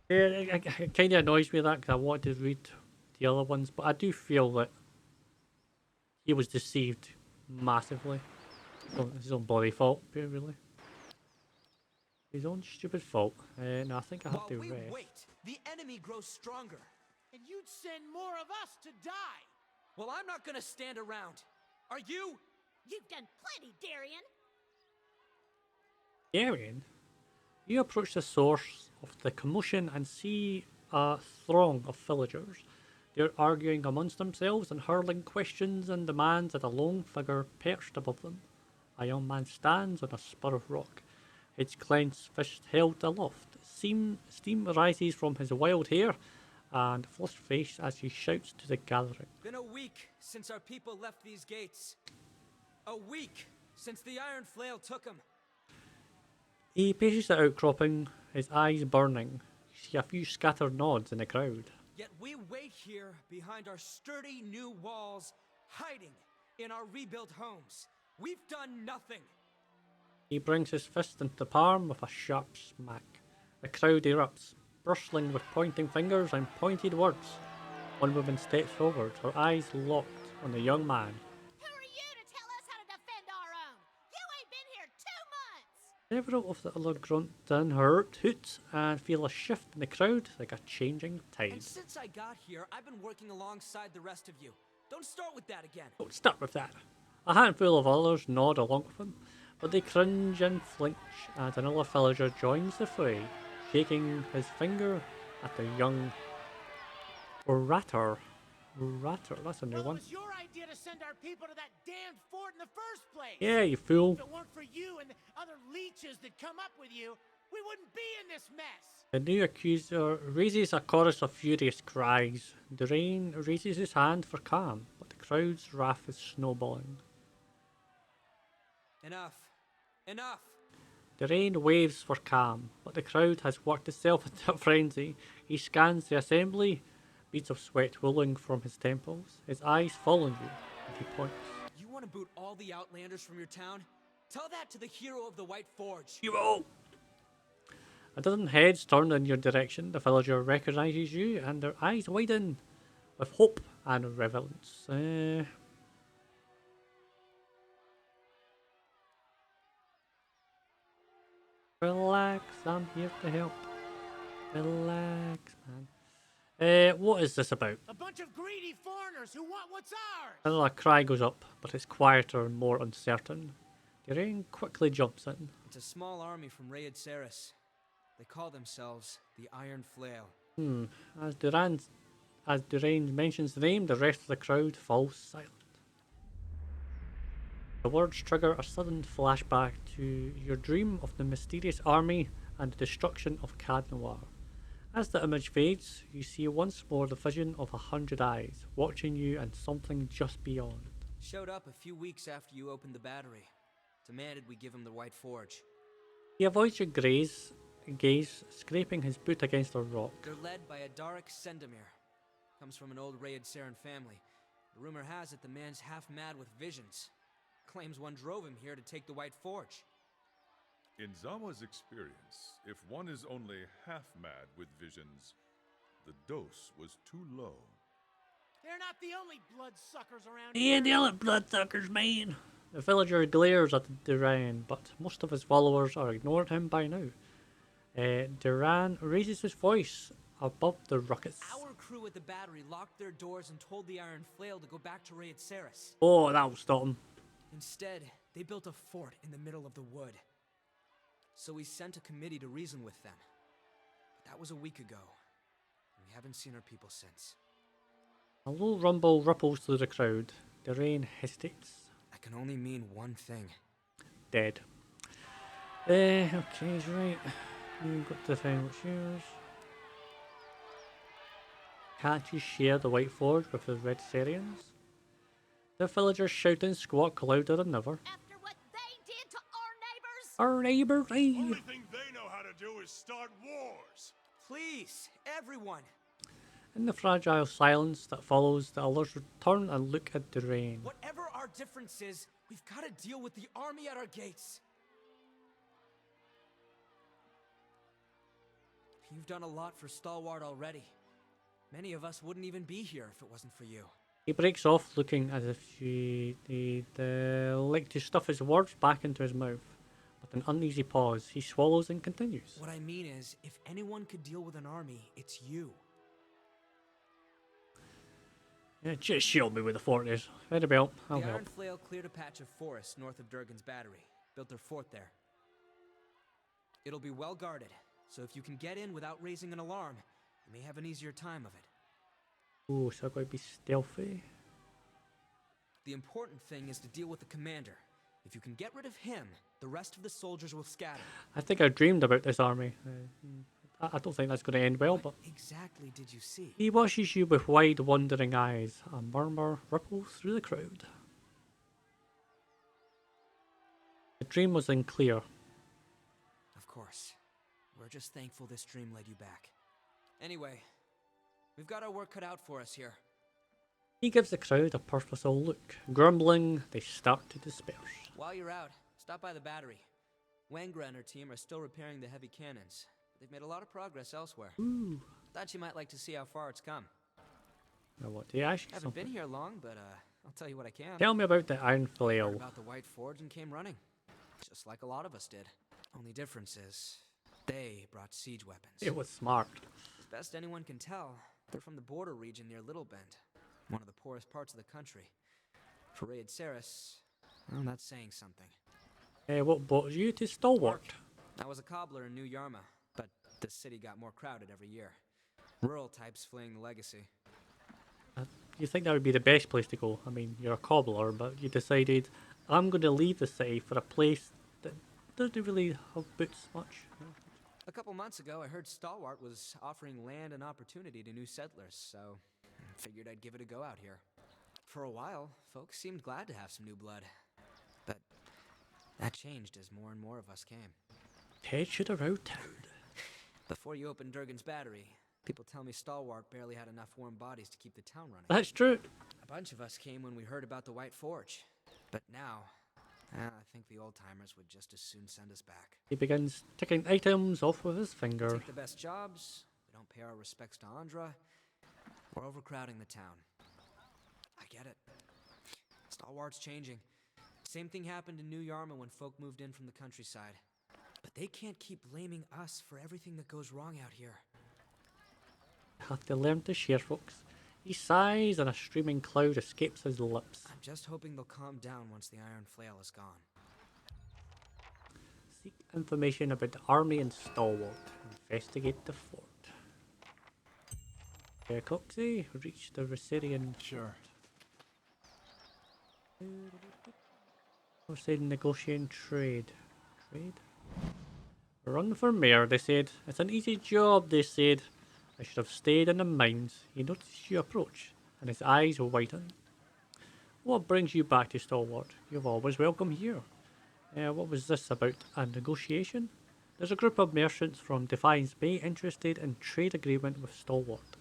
Yeah, it kind of annoys me that because I wanted to read the other ones, but I do feel that he was deceived massively. His own bloody fault, really. His own stupid fault. No, I think I have While to we rest. wait, the enemy grows stronger. And you'd send more of us to die. Well, I'm not gonna stand around. Are you? You've done plenty, Darien. Arian, you approach the source of the commotion and see a throng of villagers. They're arguing amongst themselves and hurling questions and demands at a lone figure perched above them. A young man stands on a spur of rock, his clenched fist held aloft. Steam rises from his wild hair and flushed face as he shouts to the gathering. Been a week since our people left these gates. A week since the iron flail took them. He paces the outcropping, his eyes burning. You see a few scattered nods in the crowd. Yet we wait here behind our sturdy new walls, hiding in our rebuilt homes. We've done nothing. He brings his fist into the palm with a sharp smack. The crowd erupts, bristling with pointing fingers and pointed words. One woman steps forward, her eyes locked on the young man. Who are you to tell us how to defend our own? You ain't been here 2 months. Several of the other grunt and hoot and feel a shift in the crowd like a changing tide. And since I got here, I've been working alongside the rest of you. Don't start with that again. Don't start with that. A handful of others nod along with him, but they cringe and flinch as another villager joins the fray, shaking his finger at the young Ratter. Ratter, that's a new Well, it one. was your idea to send our people to that damned fort in the first place. Yeah, you fool. If it weren't for you and the other leeches that come up with you, we wouldn't be in this mess. The new accuser raises a chorus of furious cries. Durain raises his hand for calm, but the crowd's wrath is snowballing. Enough. Enough. Durain waves for calm, but the crowd has worked itself into a frenzy. He scans the assembly, beads of sweat rolling from his temples. His eyes fall on you, and he points. You want to boot all the Outlanders from your town? Tell that to the hero of the White Forge. You all! A dozen heads turn in your direction. The villager recognizes you, and their eyes widen with hope and reverence. Relax, I'm here to help. Relax, man. What is this about? A bunch of greedy foreigners who want what's ours. Another cry goes up, but it's quieter and more uncertain. Durain quickly jumps in. It's a small army from Raid Ceres. They call themselves the Iron Flail. As Durain mentions the name, the rest of the crowd falls silent. The words trigger a sudden flashback to your dream of the mysterious army and the destruction of Cad Noir. As the image fades, you see once more the vision of 100 eyes, watching you and something just beyond. Showed up a few weeks after you opened the battery. Demanded we give him the White Forge. He avoids your gaze, scraping his boot against a rock. They're led by a Dark Sendamir. Comes from an old Raid Saren family. The rumor has it the man's half mad with visions. Claims one drove him here to take the White Forge. In Zama's experience, if one is only half mad with visions, the dose was too low. They're not the only bloodsuckers around Yeah, here. the other bloodsuckers, man. The villager glares at Duran, but most of his followers are ignoring him by now. Duran raises his voice above the ruckus. Our crew at the battery locked their doors and told the Iron Flail to go back to Raid Ceres. Oh, that'll stop him. Instead, they built a fort in the middle of the wood. So we sent a committee to reason with them. But that was a week ago. And we haven't seen our people since. A low rumble ripples through the crowd. Duran hesitates. That can only mean one thing. Dead. Okay, he's right. You've got to find what's yours. Can't you share the White Forge with the Red Syrians? The villagers shout and squawk louder than ever. After what they did to our neighbors? Our neighbours, Only thing they know how to do is start wars. Please, everyone. In the fragile silence that follows, the others return and look at Duran. Whatever our difference is, we've got to deal with the army at our gates. You've done a lot for Stalwart already. Many of us wouldn't even be here if it wasn't for you. He breaks off, looking as if he'd like to stuff his words back into his mouth. With an uneasy pause, he swallows and continues. What I mean is, if anyone could deal with an army, it's you. Yeah, just shield me with the fort is. Very well, I'll The help. Iron Flail cleared a patch of forest north of Durgan's battery, built their fort there. It'll be well guarded, so if you can get in without raising an alarm, you may have an easier time of it. Ooh, so I've got to be stealthy. The important thing is to deal with the commander. If you can get rid of him, the rest of the soldiers will scatter. I think I dreamed about this army. I don't think that's going to end well, but... What exactly did you see? He watches you with wide, wondering eyes. A murmur ripples through the crowd. The dream was unclear. Of course. We're just thankful this dream led you back. Anyway, we've got our work cut out for us here. He gives the crowd a purposeful look. Grumbling, they start to disperse. While you're out, stop by the battery. Wangra and her team are still repairing the heavy cannons. They've made a lot of progress elsewhere. Ooh. Thought you might like to see how far it's come. I want to ask you Haven't something. been here long, but I'll tell you what I can. Tell me about the Iron Heard Flail. about the White Forge and came running. Just like a lot of us did. Only difference is, they brought siege weapons. It was smart. As best anyone can tell, they're from the border region near Little Bend, one of the poorest parts of the country. For Raid Saris, well, that's saying something. What brought you to Stalwart? I was a cobbler in New Yarma, but the city got more crowded every year. Rural types fleeing the legacy. You think that would be the best place to go? I mean, you're a cobbler, but you decided, I'm going to leave the city for a place that doesn't really have boots much. A couple months ago, I heard Stalwart was offering land and opportunity to new settlers, so figured I'd give it a go out here. For a while, folks seemed glad to have some new blood. But that changed as more and more of us came. Head should around town. Before you opened Durgan's battery, people tell me Stalwart barely had enough warm bodies to keep the town running. That's true. A bunch of us came when we heard about the White Forge. But now, I think the old-timers would just as soon send us back. He begins ticking items off with his finger. Take the best jobs, we don't pay our respects to Andra, we're overcrowding the town. I get it. Stalwart's changing. Same thing happened in New Yarma when folk moved in from the countryside. But they can't keep blaming us for everything that goes wrong out here. Have to learn to share, folks. He sighs and a streaming cloud escapes his lips. I'm just hoping they'll calm down once the Iron Flail is gone. Seek information about the army in Stalwart. Investigate the fort. Coxie, reach the Rosarian. Sure. Or said negotiating trade. Trade? Run for mayor, they said. It's an easy job, they said. I should have stayed in the mines. He noticed you approach, and his eyes widen. What brings you back to Stalwart? You're always welcome here. What was this about? A negotiation? There's a group of merchants from Defiance Bay interested in trade agreement with Stalwart.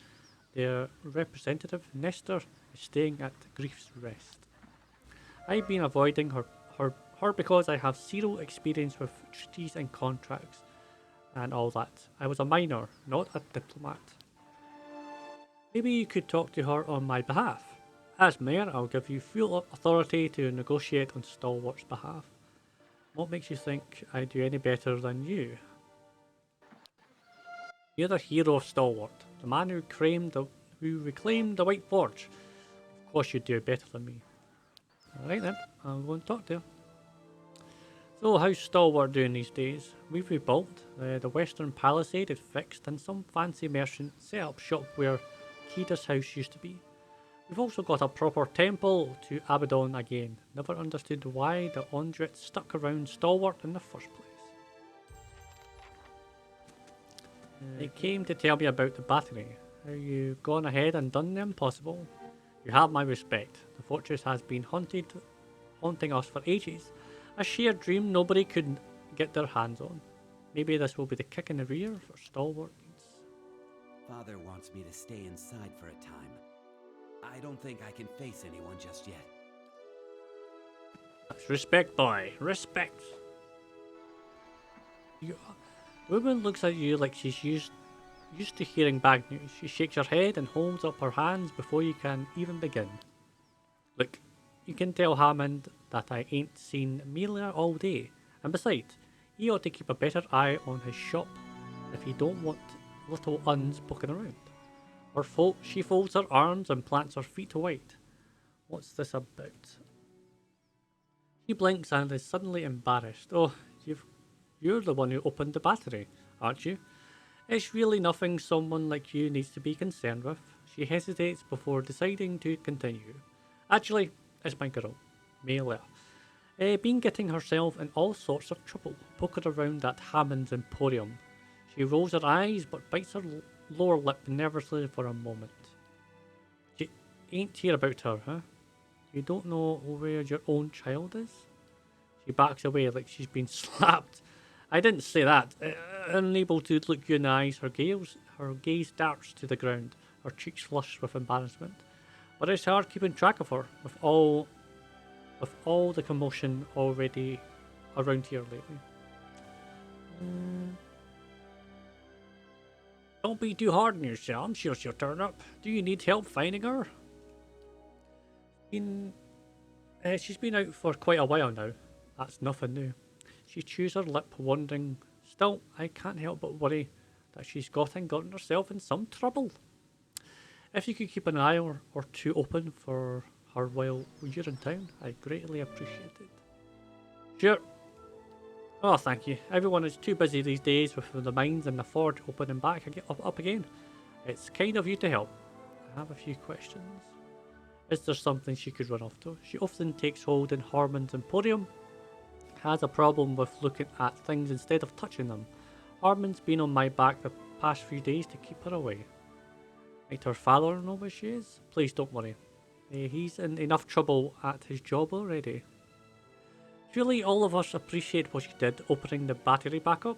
Their representative, Nesta, is staying at Grief's Rest. I've been avoiding her because I have zero experience with treaties and contracts and all that. I was a miner, not a diplomat. Maybe you could talk to her on my behalf. As mayor, I'll give you full authority to negotiate on Stalwart's behalf. What makes you think I do any better than you? You're the hero of Stalwart, the man who reclaimed the White Forge. Of course you'd do better than me. Alright then, I'll go and talk to her. So how's Stalwart doing these days? We've rebuilt, the western palisade is fixed, and some fancy merchant set up shop where Kida's house used to be. We've also got a proper temple to Abaddon again. Never understood why the Ondrit stuck around Stalwart in the first place. They came to tell me about the battery. Have you gone ahead and done the impossible? You have my respect. The fortress has been haunting us for ages. A shared dream nobody could get their hands on. Maybe this will be the kick in the rear for Stalwart needs. Father wants me to stay inside for a time. I don't think I can face anyone just yet. That's respect, boy. Respect. Woman looks at you like she's used used to hearing bad news. She shakes her head and holds up her hands before you can even begin. Look, you can tell Hamond that I ain't seen Amelia all day, and besides, he ought to keep a better eye on his shop if he don't want little uns poking around. She folds her arms and plants her feet wide. What's this about? She blinks and is suddenly embarrassed. Oh, you're the one who opened the battery, aren't you? It's really nothing someone like you needs to be concerned with. She hesitates before deciding to continue. Actually, it's my girl, Amelia. Been getting herself in all sorts of trouble, poking around that Hamond's Emporium. She rolls her eyes but bites her lower lip nervously for a moment. You ain't hear about her, huh? You don't know where your own child is? She backs away like she's been slapped. I didn't say that. Unable to look you in the eyes, her gaze darts to the ground, her cheeks flush with embarrassment. But it's hard keeping track of her, with all the commotion already around here lately. Don't be too hard on yourself. I'm sure she'll turn up. Do you need help finding her? She's been out for quite a while now. That's nothing new. She chews her lip, wondering. Still, I can't help but worry that she's gotten herself in some trouble. If you could keep an eye or two open for her while you're in town, I'd greatly appreciate it. Sure. Oh, thank you. Everyone is too busy these days with the mines and the forge open and back up again. It's kind of you to help. I have a few questions. Is there something she could run off to? She often takes hold in Hamond's Emporium. Has a problem with looking at things instead of touching them. Hamond's been on my back the past few days to keep her away. Might her father know where she is? Please don't worry. He's in enough trouble at his job already. Surely all of us appreciate what she did opening the battery back up.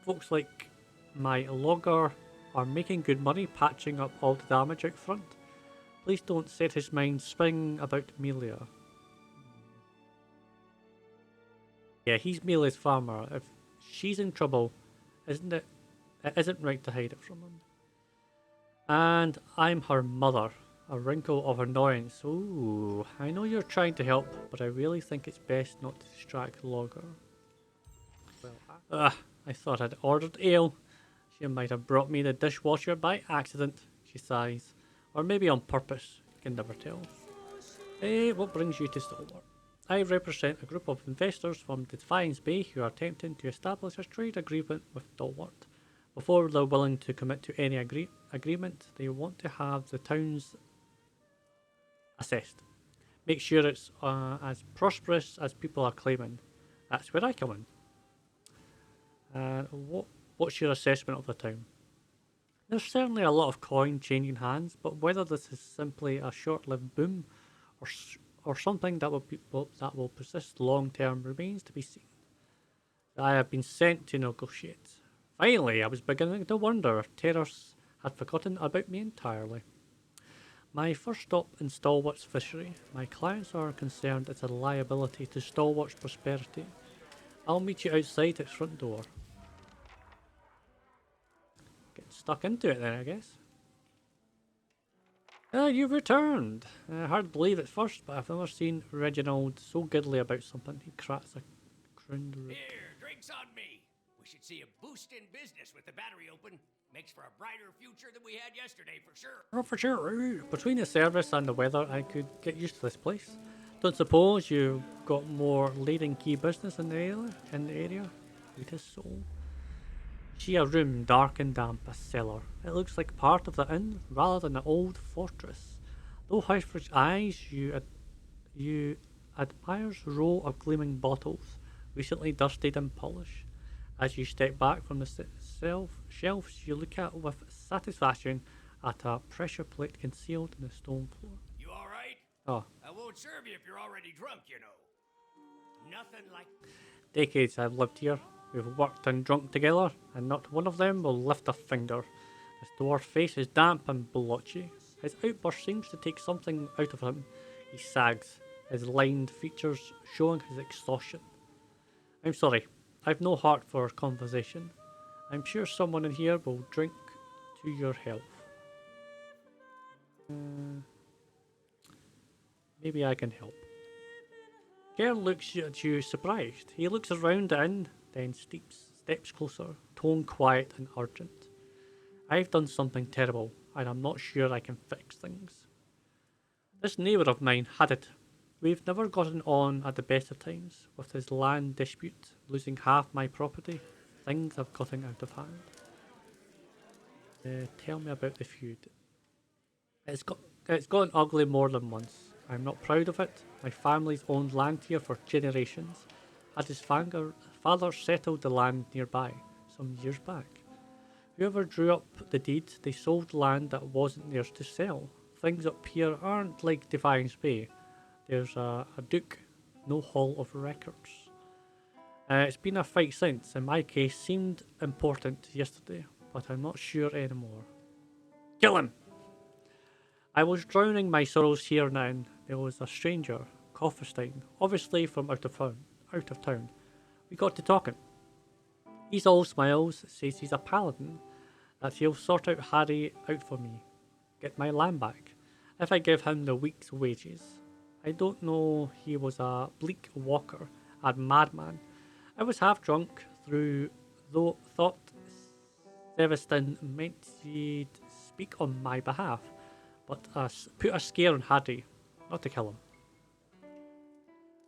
Folks like my logger are making good money patching up all the damage out front. Please don't set his mind spinning about Amelia. Yeah, he's Amelia's farmer. If she's in trouble, it isn't right to hide it from him. And I'm her mother. A wrinkle of annoyance. Ooh, I know you're trying to help, but I really think it's best not to distract the logger. Well, I thought I'd ordered ale. She might have brought me the dishwasher by accident, she sighs. Or maybe on purpose, you can never tell. What brings you to Stalwart? I represent a group of investors from Defiance Bay who are attempting to establish a trade agreement with Stalwart. Before they're willing to commit to any agreement, they want to have the towns assessed. Make sure it's as prosperous as people are claiming. That's where I come in. What's your assessment of the town? There's certainly a lot of coin changing hands, but whether this is simply a short-lived boom or something that will persist long-term remains to be seen. I have been sent to negotiate. Finally, I was beginning to wonder if Terrace had forgotten about me entirely. My first stop in Stalwart's fishery. My clients are concerned it's a liability to Stalwart's prosperity. I'll meet you outside its front door. Getting stuck into it then, I guess. You've returned. Hard to believe at first, but I've never seen Renengild so giddly about something. He cracks a crowned root. Here, drinks on me. We should see a boost in business with the battery open. Makes for a brighter future than we had yesterday, for sure. Oh, for sure. Between the service and the weather, I could get used to this place. Don't suppose you've got more leading key business in the area? It is so. See a room dark and damp, a cellar. It looks like part of the inn rather than an old fortress. Though Huysford's eyes, you admires row of gleaming bottles, recently dusted and polished. As you step back from the shelves, you look at with satisfaction at a pressure plate concealed in the stone floor. You alright? Oh. I won't serve you if you're already drunk, you know. Nothing like... Decades I've lived here. We've worked and drunk together, and not one of them will lift a finger. This dwarf's face is damp and blotchy. His outburst seems to take something out of him. He sags, his lined features showing his exhaustion. I'm sorry. I've no heart for conversation. I'm sure someone in here will drink to your health. Maybe I can help. Kern looks at you surprised. He looks around the inn, then steps closer, tone quiet and urgent. I've done something terrible, and I'm not sure I can fix things. This neighbour of mine had it. We've never gotten on at the best of times. With his land dispute, losing half my property, things have gotten out of hand. Tell me about the feud. It's gotten ugly more than once. I'm not proud of it. My family's owned land here for generations. Had his father settled the land nearby some years back. Whoever drew up the deed, they sold land that wasn't theirs to sell. Things up here aren't like Defiance Bay. There's a duke, no hall of records. It's been a fight since. In my case, seemed important yesterday, but I'm not sure anymore. Kill him! I was drowning my sorrows here now. There was a stranger, Kaufstein, obviously from out of town. We got to talking. He's all smiles, says he's a paladin, that he'll sort out Harry out for me, get my land back, if I give him the week's wages. I don't know he was a bleak walker, a madman. I was half drunk, though thought Sevestin meant he'd speak on my behalf, but put a scare on Harry, not to kill him.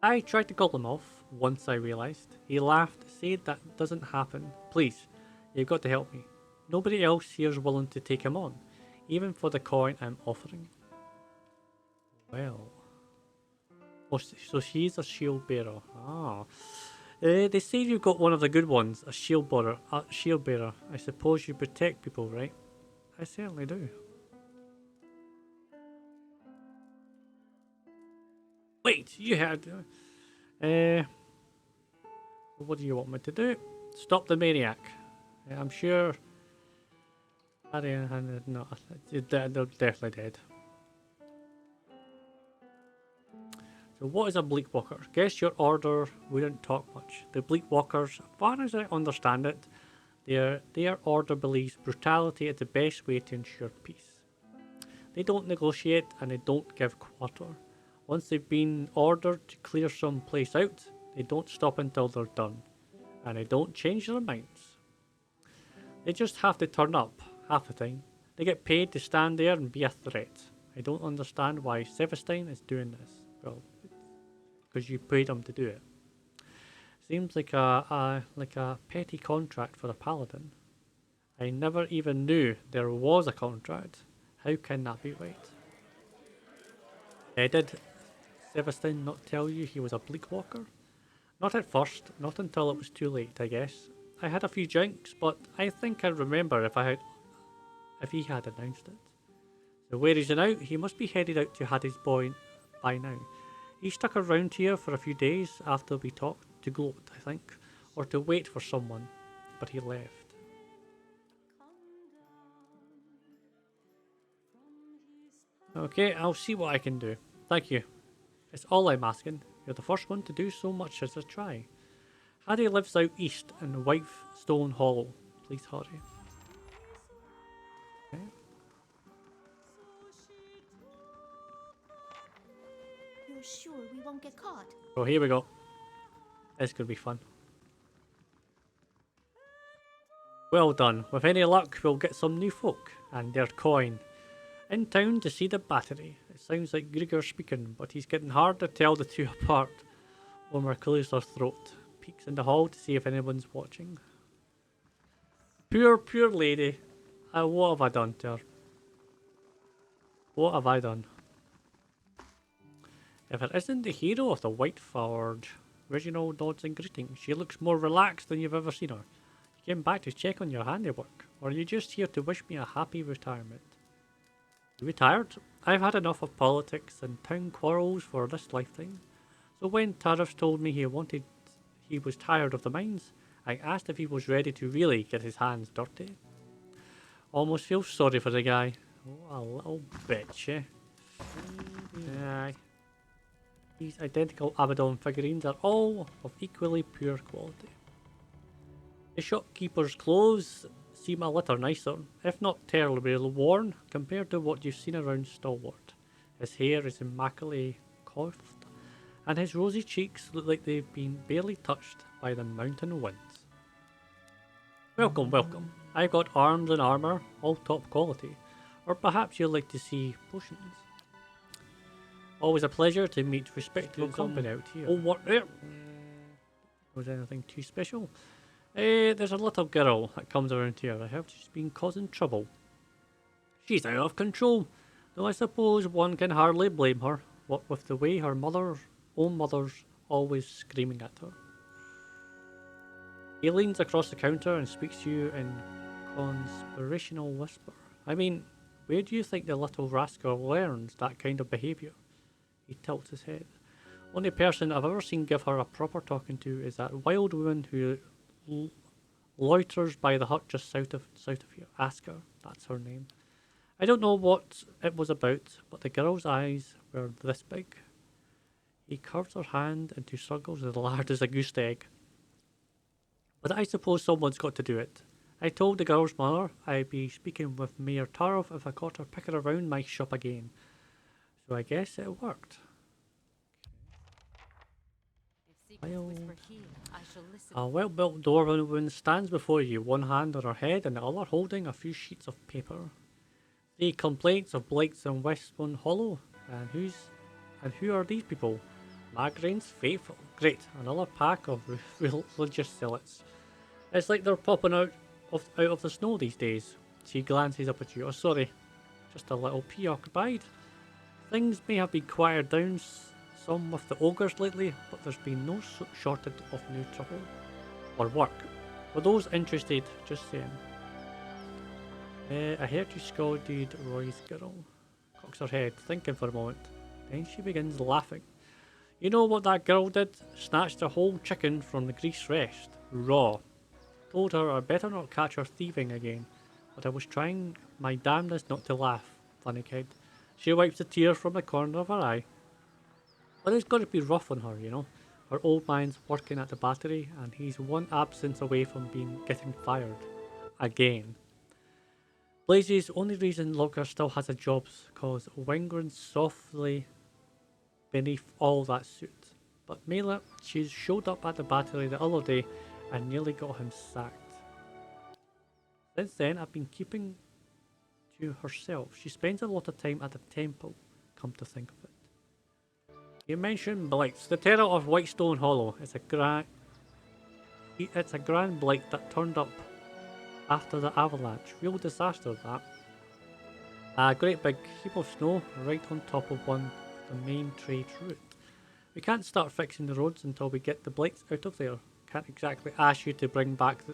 I tried to call him off, once I realised. He laughed, said that doesn't happen. Please, you've got to help me. Nobody else here's willing to take him on, even for the coin I'm offering. Well... Oh, so she's a shield bearer. Ah. They say you've got one of the good ones, a shield bearer. I suppose you protect people, right? I certainly do. Wait, you had... what do you want me to do? Stop the maniac. I'm sure... No, they're definitely dead. So what is a bleak walker? Guess your order wouldn't talk much. The bleak walkers, as far as I understand it, their order believes brutality is the best way to ensure peace. They don't negotiate and they don't give quarter. Once they've been ordered to clear some place out, they don't stop until they're done. And they don't change their minds. They just have to turn up, half the time. They get paid to stand there and be a threat. I don't understand why Sevestein is doing this. Well, because you paid him to do it. Seems like a petty contract for a paladin. I never even knew there was a contract. How can that be right? Did Sevestein not tell you he was a bleak walker? Not at first, not until it was too late, I guess. I had a few drinks, but I think I'd remember if he had announced it. So where is he now? He must be headed out to Hattie's boy by now. He stuck around here for a few days after we talked, to gloat, I think, or to wait for someone, but he left. Okay, I'll see what I can do. Thank you. It's all I'm asking. You're the first one to do so much as a try. Harry lives out east in Whitestone Hollow. Please hurry. Okay. You're sure we won't get caught? Oh, here we go. This could be fun. Well done. With any luck, we'll get some new folk and their coin. In town to see the battery. It sounds like Grigor speaking, but he's getting hard to tell the two apart. Omer clears her throat, peeks in the hall to see if anyone's watching. Poor lady. What have I done to her? What have I done? If it isn't the hero of the White Forge, Reginald nods in greeting. She looks more relaxed than you've ever seen her. You came back to check on your handiwork, or are you just here to wish me a happy retirement? You retired? I've had enough of politics and town quarrels for this lifetime. So when Tarfos told me he was tired of the mines, I asked if he was ready to really get his hands dirty. Almost feel sorry for the guy. Oh, a little bitch, eh? Aye. These identical Abaddon figurines are all of equally poor quality. The shopkeeper's clothes seem a little nicer, if not terribly worn, compared to what you've seen around Stalwart. His hair is immaculately coiffed, and his rosy cheeks look like they've been barely touched by the mountain winds. Welcome, welcome. I've got arms and armour, all top quality. Or perhaps you'd like to see potions. Always a pleasure to meet respectable company out here. Oh, what there? Was anything too special? There's a little girl that comes around here. I heard she's been causing trouble. She's out of control, though I suppose one can hardly blame her, what with the way her own mother's always screaming at her. He leans across the counter and speaks to you in conspirational whisper. I mean, where do you think the little rascal learns that kind of behaviour? He tilts his head. Only person I've ever seen give her a proper talking to is that wild woman who loiters by the hut just south of here. Ask her, that's her name. I don't know what it was about, but the girl's eyes were this big. He curves her hand into circles as large as a goose egg. But I suppose someone's got to do it. I told the girl's mother I'd be speaking with Mayor Tarfos if I caught her picking around my shop again. So I guess it worked. A well-built dwarven woman stands before you, one hand on her head and the other holding a few sheets of paper. The complaints of blights in Westbourne Hollow, and who are these people? Migraine's faithful. Great, another pack of religious zealots. It's like they're popping out of the snow these days. She glances up at you. Oh, sorry, just a little preoccupied. Things may have been quieted down some with the ogres lately, but there's been no shortage of new trouble or work. For those interested, just saying. I heard you scolded Roy's girl. Cocks her head, thinking for a moment. Then she begins laughing. You know what that girl did? Snatched a whole chicken from the grease rest, raw. Told her I'd better not catch her thieving again, but I was trying my damnedest not to laugh, funny kid. She wipes a tear from the corner of her eye. But it's got to be rough on her, you know. Her old man's working at the battery, and he's one absence away from getting fired. Again. Blaze's only reason Logger still has a job's cause Wingren's softly beneath all that suit. But Mela, she showed up at the battery the other day and nearly got him sacked. Since then, I've been keeping to herself. She spends a lot of time at the temple, come to think of it. You mentioned blights. The terror of Whitestone Hollow is a grand blight that turned up after the avalanche. Real disaster, that. A great big heap of snow right on top of the main trade route. We can't start fixing the roads until we get the blights out of there. Can't exactly ask you to bring back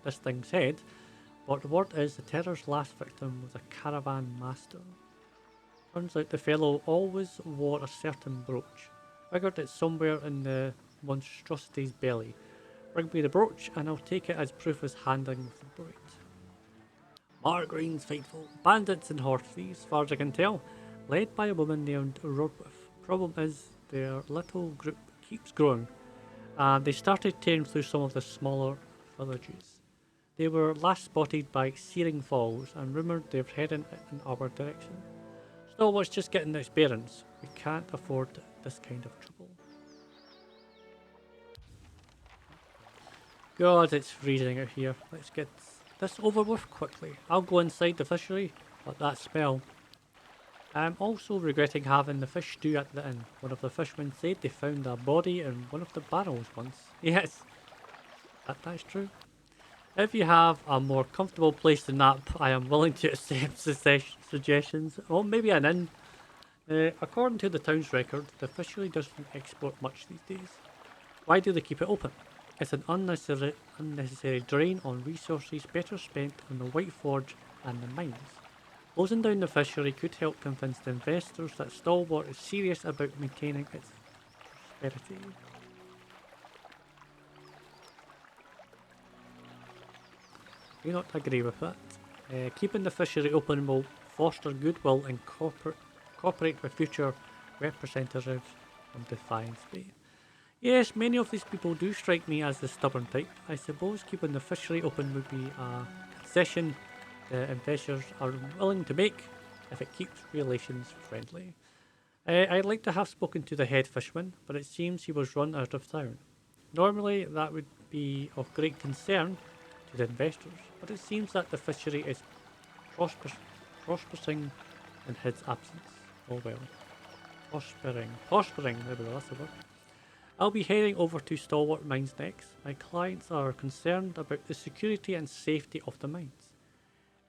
this thing's head, but the word is the terror's last victim was a caravan master. Turns out the fellow always wore a certain brooch. Figured it's somewhere in the monstrosity's belly. Bring me the brooch and I'll take it as proof as handling with the brute. Migraine's faithful. Bandits and horse thieves, as far as I can tell, led by a woman named Rodwith. Problem is, their little group keeps growing. They started tearing through some of the smaller villages. They were last spotted by Searing Falls and rumoured they're heading in our direction. Still, it's just getting the experience. We can't afford this kind of trouble. God, it's freezing out here. Let's get this over with quickly. I'll go inside the fishery, but that smell. I'm also regretting having the fish stew at the inn. One of the fishermen said they found a body in one of the barrels once. Yes, that's true. If you have a more comfortable place to nap, I am willing to accept suggestions. Or maybe an inn. According to the town's record, the fishery doesn't export much these days. Why do they keep it open? It's an unnecessary drain on resources better spent on the White Forge and the mines. Closing down the fishery could help convince the investors that Stalwart is serious about maintaining its prosperity. Do not agree with that. Keeping the fishery open will foster goodwill and cooperate with future representatives from Defiance Bay. Yes, many of these people do strike me as the stubborn type. I suppose keeping the fishery open would be a concession investors are willing to make if it keeps relations friendly. I'd like to have spoken to the head fisherman, but it seems he was run out of town. Normally, that would be of great concern to the investors, but it seems that the fishery is prospering in his absence. Oh well. Prospering, there we go, that's the word. I'll be heading over to Stalwart Mines next. My clients are concerned about the security and safety of the mines.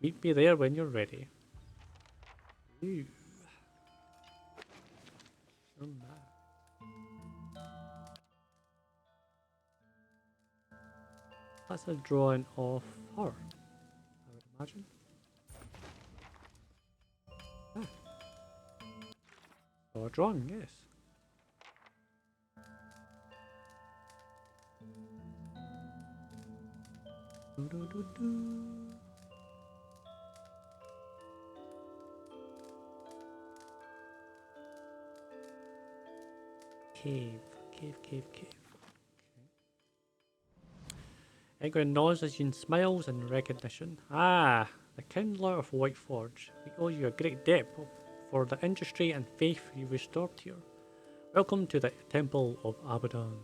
Meet me there when you're ready. Ooh. Oh my. That's a drawing of her, I would imagine. Ah. So a drawing, yes. Cave. Okay. Egwin nods as Yin smiles in recognition. Ah, the Kindler of Whiteforge. We owe you a great debt for the industry and faith you restored here. Welcome to the Temple of Abaddon.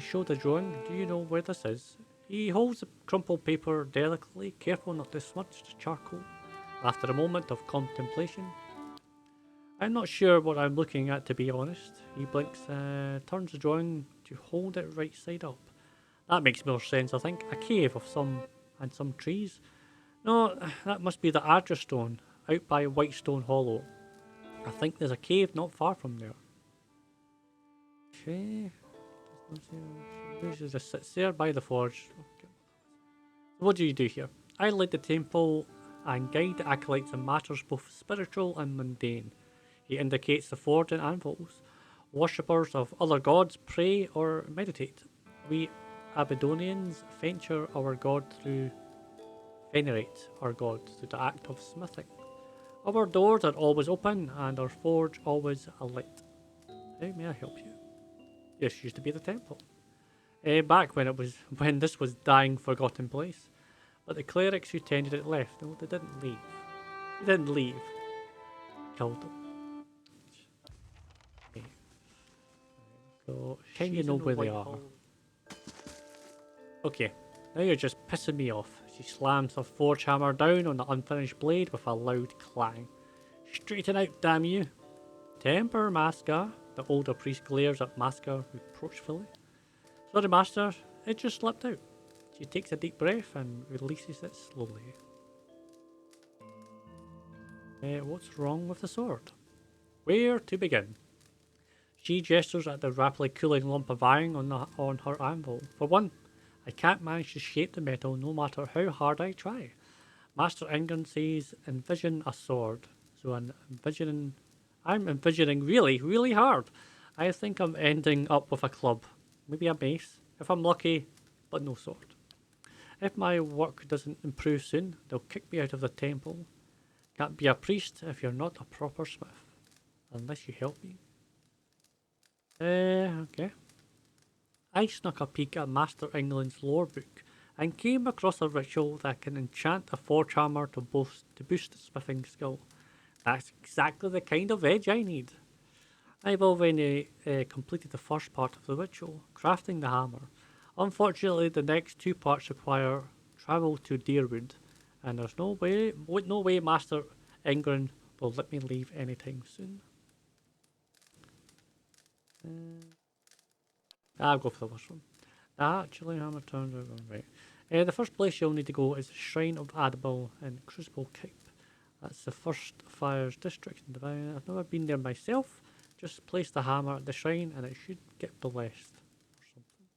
Show the drawing. Do you know where this is? He holds the crumpled paper delicately, careful not to smudge the charcoal. After a moment of contemplation, I'm not sure what I'm looking at, to be honest. He blinks, turns the drawing to hold it right side up. That makes more sense, I think. A cave of some trees. No, that must be the Adra Stone, out by Whitestone Hollow. I think there's a cave not far from there. Okay. Just sits there by the forge. Okay. What do you do here? I lead the temple and guide the acolytes in matters both spiritual and mundane. He indicates the forge and anvils. Worshippers of other gods pray or meditate. We Abydonians venerate our god through the act of smithing. Our doors are always open and our forge always alight. How may I help you? This used to be the temple. Back when this was dying, forgotten place. But the clerics who tended it left. No, they didn't leave. They didn't leave. Killed them. Okay. So, can you know where they are? Okay, now you're just pissing me off. She slams her forge hammer down on the unfinished blade with a loud clang. Straighten out, damn you! Temper, Masker. The older priest glares at Masker reproachfully. Sorry, Master, it just slipped out. She takes a deep breath and releases it slowly. What's wrong with the sword? Where to begin? She gestures at the rapidly cooling lump of iron on her anvil. For one, I can't manage to shape the metal no matter how hard I try. Master Ingrid says envision a sword. So I'm envisioning really, really hard. I think I'm ending up with a club. Maybe a mace, if I'm lucky, but no sword. If my work doesn't improve soon, they'll kick me out of the temple. Can't be a priest if you're not a proper smith. Unless you help me. Okay. I snuck a peek at Master England's lore book and came across a ritual that can enchant a forge hammer to boost smithing skill. That's exactly the kind of edge I need. I've already completed the first part of the ritual, crafting the hammer. Unfortunately, the next two parts require travel to Deerwood, and there's no way Master Ingrid will let me leave anytime soon. I'll go for the first one. Actually, hammer turns over. Right. The first place you'll need to go is the Shrine of Adabel in Crucible Cape. That's the first Fires District in Divine. I've never been there myself. Just place the hammer at the shrine and it should get blessed or something.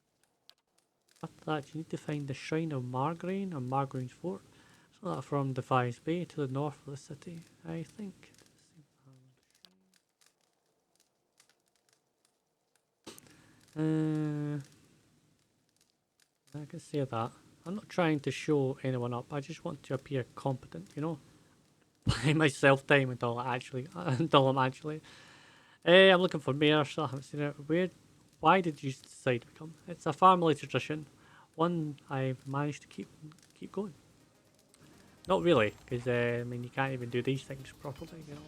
After that, you need to find the Shrine of Margarine or Margarine's Fort. So that's from Device Bay to the north of the city, I think. I can say that. I'm not trying to show anyone up. I just want to appear competent, you know. Buy myself time until I'm actually. I'm looking for mayor. Still haven't seen it. Why did you decide to come? It's a family tradition, one I've managed to keep keep going. Not really, because I mean you can't even do these things properly. You know.